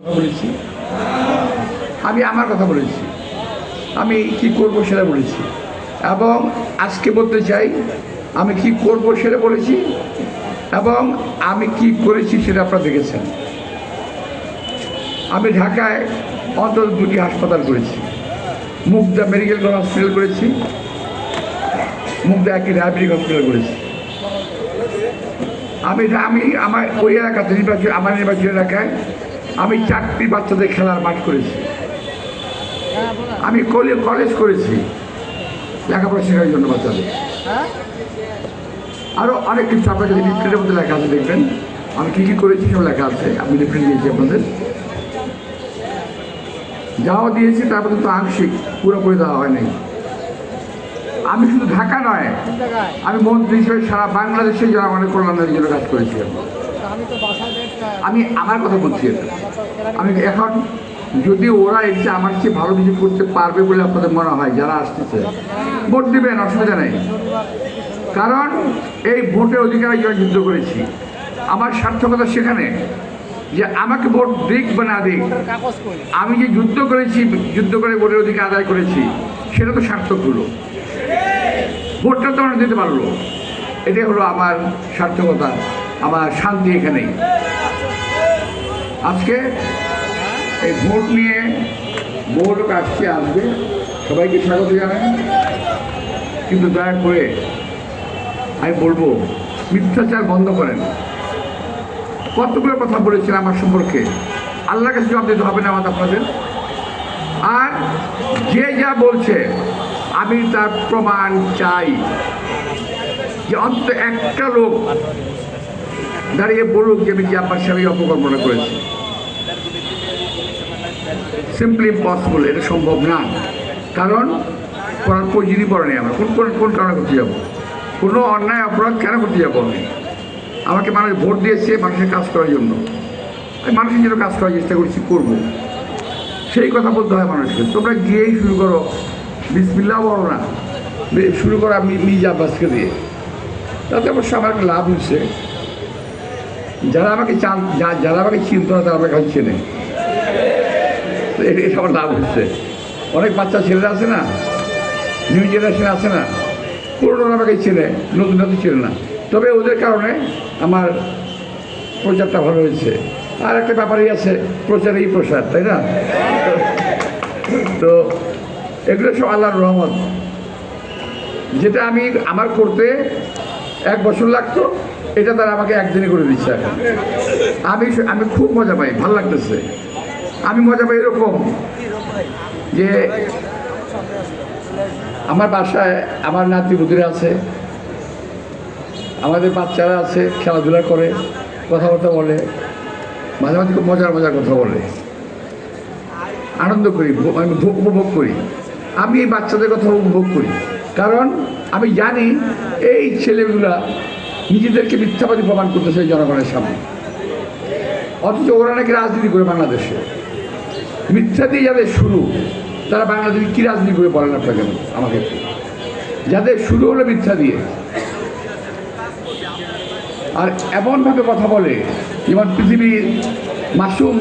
বলেছি, আমি আমার কথা বলেছি, আমি কি করব সেটা বলেছি এবং আজকে বলতে চাই আমি কি করব সেটা বলেছি এবং আমি কি করেছি সেটা আপনারা দেখেছেন। আমি ঢাকায় অন্তত 2টি হাসপাতাল করেছি, মুগদা মেডিকেল কলেজ হসপিটাল করেছি, মুগদা একটি ডায়াবেটিক হসপিটাল করেছি। আমি আমার ওই এলাকাতে আমার নির্বাচনী এলাকায় আমি 4টি বাচ্চাদের খেলার মাঠ করেছি, আমি কলেজ করেছি লেখাপড়া শেখার জন্য বাচ্চাদের। আরও অনেক কিছু আপনার যদি লিফলেটের মধ্যে লেখা আছে দেখবেন আমি কী কী করেছি সব লেখা আছে। আমি লিফলেট দিয়েছি আপনাদের, যাওয়া দিয়েছি তার মধ্যে তো আংশিক পুরোপুরি দেওয়া হয় নাই। আমি শুধু ঢাকা নয়, আমি মন্ত্রী হিসেবে সারা বাংলাদেশে জনগণের কল্যাণের জন্য কাজ করেছি। আমি আমার কথা বলছি, আমি এখন যদি ওরা এসে আমার চেয়ে ভালো কিছু করতে পারবে বলে আপনাদের মনে হয় যারা আসতেছে ভোট দেবেন, অসুবিধা নেই। কারণ এই ভোটের অধিকারে যারা যুদ্ধ করেছি, আমার সার্থকতা সেখানে যে আমাকে ভোট দিক বা না দিক, আমি যে যুদ্ধ করেছি, যুদ্ধ করে ভোটের অধিকার আদায় করেছি, সেটা তো সার্থক হলো। ভোটটা তো আমরা দিতে পারলো, এটাই হলো আমার সার্থকতা, আমার শান্তি এখানেই। আজকে এই ভোট নিয়ে বহু লোক আসবে, সবাইকে স্বাগত জানাই, কিন্তু দয়া করে আমি বলবো মিথ্যাচার বন্ধ করেন। কতগুলো কথা বলেছেন আমার সম্পর্কে, আল্লাহর কাছে জবাব দিতে হবে না আমাদের আপনাদের। আর যে যা বলছে আমি তার প্রমাণ চাই, যে অন্তত একটা লোক দাঁড়িয়ে বলুক যে আমি জিয়াপার সাহেব অপকল্পনা করেছি। সিম্পলি ইম্পসিবল, এটা সম্ভব না। কারণ করার প্রয়োজনই পড়ে নেই। আমরা কোন কারণে করতে যাবো? কোনো অন্যায় অপরাধ কেন করতে যাবো? আমাকে মানুষ ভোট দিয়েছে মানুষের কাজ করার জন্য, আমি মানুষের জন্য কাজ করার চেষ্টা করছি, করবো। সেই কথা বলতে হয় মানুষকে। তোমরা গিয়েই শুরু করো, বিসমিল্লাহ বলো না, শুরু করো আমি মির্জা আব্বাসকে দিয়ে। তাতে অবশ্য আমার একটা লাভ হচ্ছে, যারা আমাকে চিনত না তারা আমাকে কাছে চেনে, এটা আমার লাভ হচ্ছে। অনেক বাচ্চা ছেলেরা আছে না, নিউ জেনারেশন আছে না, পুরোনো আমাকে চেনে, নতুন চেনে না। তবে ওদের কারণে আমার প্রচারটা ভালো হয়েছে। আর একটা ব্যাপারই আছে, প্রচারেই প্রসার, তাই না? তো এগুলো সব আল্লাহর রহমত। যেটা আমার করতে 1 বছর লাগতো, এটা তারা আমাকে একদিনে করে দিচ্ছে। এখন আমি খুব মজা পাই, ভালো লাগতেছে। আমি মজা পাই এরকম যে আমার বাসায় আমার নাতিপুতিরা আছে, আমাদের বাচ্চারা আছে, খেলাধুলা করে, কথাবার্তা বলে, মাঝে মাঝে খুব মজার কথা বলে, আনন্দ করি, আমি উপভোগ করি। আমি এই বাচ্চাদের কথা উপভোগ করি, কারণ আমি জানি এই ছেলেগুলা নিজেদেরকে মিথ্যাবাদী প্রমাণ করতেছে জনগণের সামনে। অথচ ওরা নাকি রাজনীতি করে বাংলাদেশে, মিথ্যা দিয়ে যাদের শুরু, তারা বাংলাদেশে কী রাজনীতি করে বলেন আপনার কেন আমাকে? যাদের শুরু হলো মিথ্যা দিয়ে, আর এমনভাবে কথা বলে যেমন পৃথিবীর মাসুম